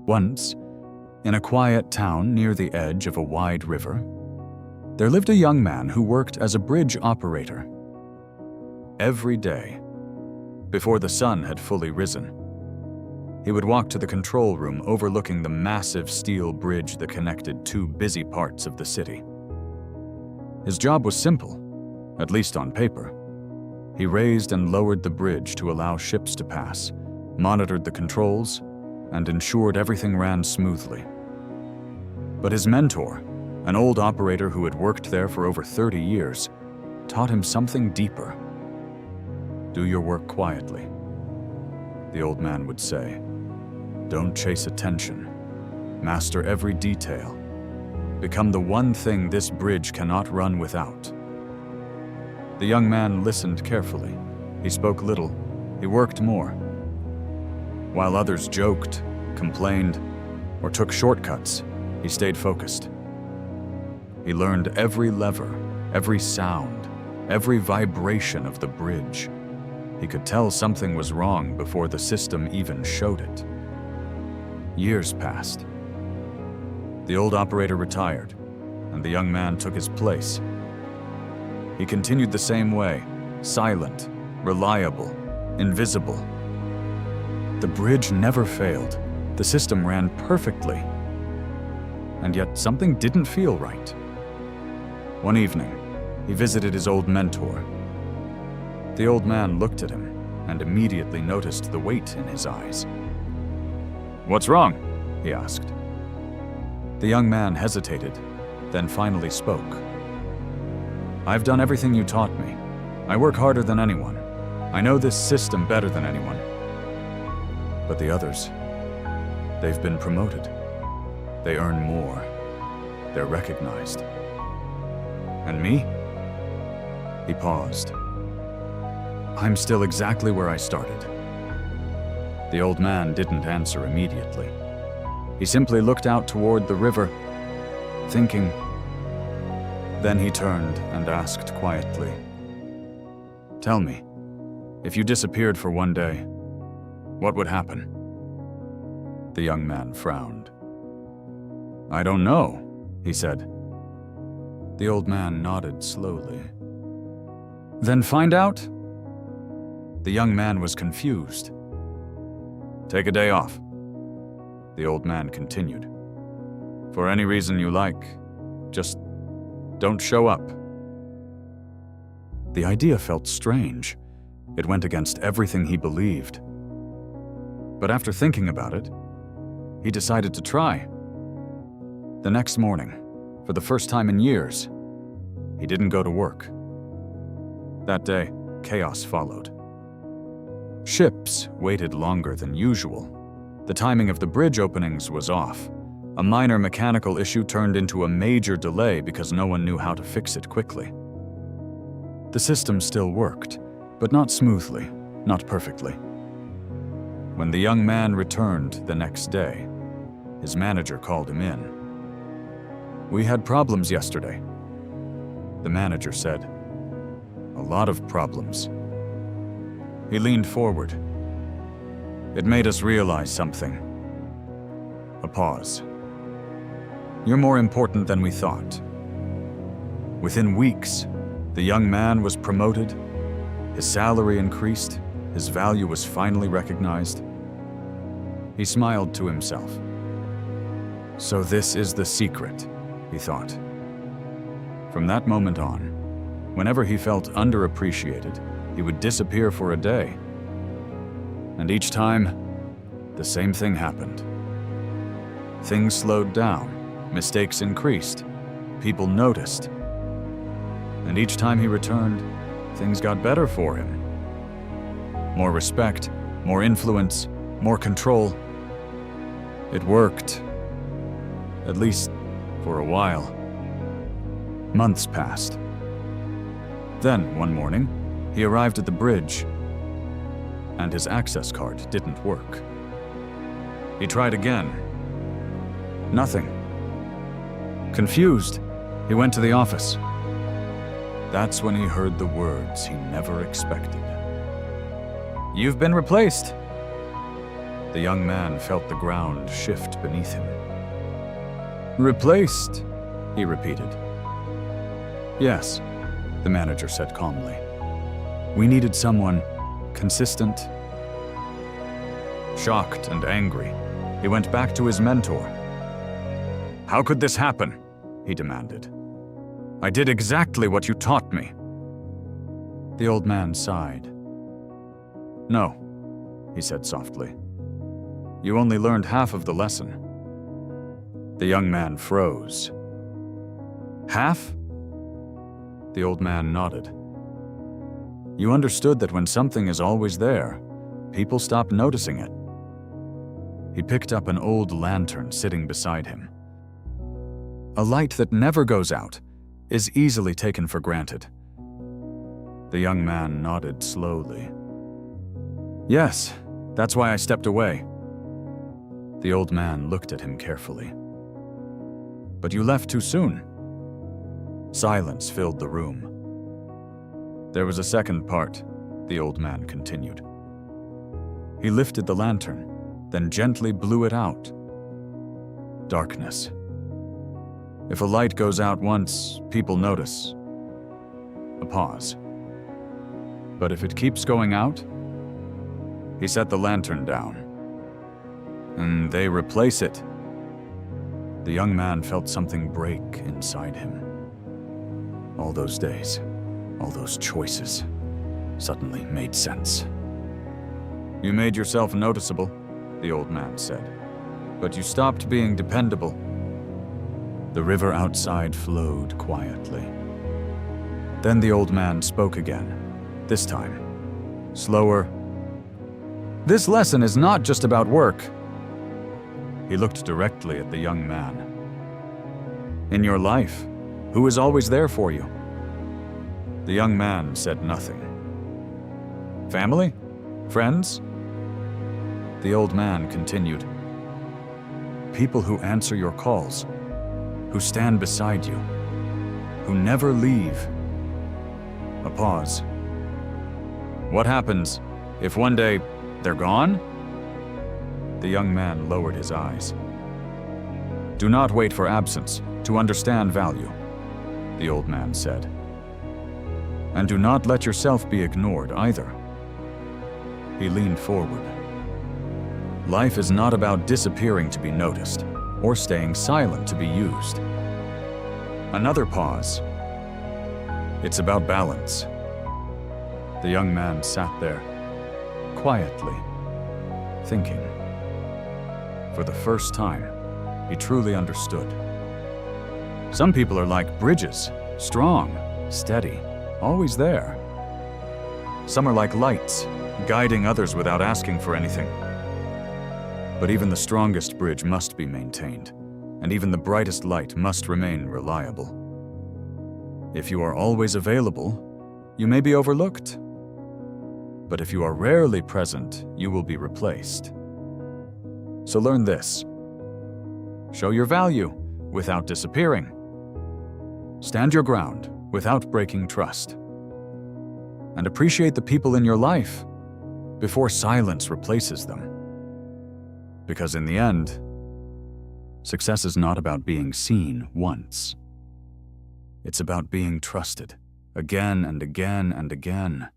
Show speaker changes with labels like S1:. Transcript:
S1: Once, in a quiet town near the edge of a wide river, there lived a young man who worked as a bridge operator. Every day, before the sun had fully risen, he would walk to the control room overlooking the massive steel bridge that connected two busy parts of the city. His job was simple, at least on paper. He raised and lowered the bridge to allow ships to pass, monitored the controls, and ensured everything ran smoothly. But his mentor, an old operator who had worked there for over 30 years, taught him something deeper. Do your work quietly, the old man would say. Don't chase attention. Master every detail. Become the one thing this bridge cannot run without. The young man listened carefully. He spoke little. He worked more. While others joked, complained, or took shortcuts, he stayed focused. He learned every lever, every sound, every vibration of the bridge. He could tell something was wrong before the system even showed it. Years passed. The old operator retired, and the young man took his place. He continued the same way, silent, reliable, invisible. The bridge never failed. The system ran perfectly. And yet something didn't feel right. One evening, he visited his old mentor. The old man looked at him and immediately noticed the weight in his eyes. "What's wrong?" he asked. The young man hesitated, then finally spoke. "I've done everything you taught me. I work harder than anyone. I know this system better than anyone. But the others, they've been promoted. They earn more. They're recognized. And me?" He paused. "I'm still exactly where I started." The old man didn't answer immediately. He simply looked out toward the river, thinking. Then he turned and asked quietly, "Tell me, if you disappeared for one day, what would happen?" The young man frowned. "I don't know," he said. The old man nodded slowly. "Then find out?" The young man was confused. "Take a day off," the old man continued. "For any reason you like, just don't show up." The idea felt strange. It went against everything he believed. But after thinking about it, he decided to try. The next morning, for the first time in years, he didn't go to work. That day, chaos followed. Ships waited longer than usual. The timing of the bridge openings was off. A minor mechanical issue turned into a major delay because no one knew how to fix it quickly. The system still worked, but not smoothly, not perfectly. When the young man returned the next day, his manager called him in. "We had problems yesterday," the manager said. "A lot of problems." He leaned forward. "It made us realize something." A pause. "You're more important than we thought." Within weeks, the young man was promoted, his salary increased, his value was finally recognized. He smiled to himself. "So this is the secret," he thought. From that moment on, whenever he felt underappreciated, he would disappear for a day. And each time, the same thing happened. Things slowed down, mistakes increased, people noticed. And each time he returned, things got better for him. More respect, more influence, more control. It worked. At least for a while. Months passed. Then, one morning, he arrived at the bridge, and his access card didn't work. He tried again. Nothing. Confused, he went to the office. That's when he heard the words he never expected. "You've been replaced." The young man felt the ground shift beneath him. "Replaced," he repeated. "Yes," the manager said calmly. "We needed someone consistent." Shocked and angry, he went back to his mentor. "How could this happen?" he demanded. "I did exactly what you taught me." The old man sighed. "No," he said softly. "You only learned half of the lesson." The young man froze. "Half?" The old man nodded. "You understood that when something is always there, people stop noticing it." He picked up an old lantern sitting beside him. A light that never goes out is easily taken for granted. The young man nodded slowly. "Yes, that's why I stepped away." The old man looked at him carefully. "But you left too soon." Silence filled the room. "There was a second part," the old man continued. He lifted the lantern, then gently blew it out. Darkness. If a light goes out once, people notice. A pause. But if it keeps going out, he set the lantern down. And they replace it. The young man felt something break inside him. All those days, all those choices, suddenly made sense. "You made yourself noticeable," the old man said, "but you stopped being dependable." The river outside flowed quietly. Then the old man spoke again, this time, slower. "This lesson is not just about work." He looked directly at the young man. "In your life, who is always there for you?" The young man said nothing. "Family? Friends?" The old man continued. "People who answer your calls, who stand beside you, who never leave." A pause. "What happens if one day they're gone?" The young man lowered his eyes. "Do not wait for absence to understand value," the old man said. "And do not let yourself be ignored either." He leaned forward. Life is not about disappearing to be noticed, or staying silent to be used. Another pause. It's about balance. The young man sat there, quietly, thinking. For the first time, he truly understood. Some people are like bridges, strong, steady, always there. Some are like lights, guiding others without asking for anything. But even the strongest bridge must be maintained, and even the brightest light must remain reliable. If you are always available, you may be overlooked. But if you are rarely present, you will be replaced. So learn this. Show your value without disappearing. Stand your ground without breaking trust. And appreciate the people in your life before silence replaces them. Because in the end, success is not about being seen once. It's about being trusted again and again and again.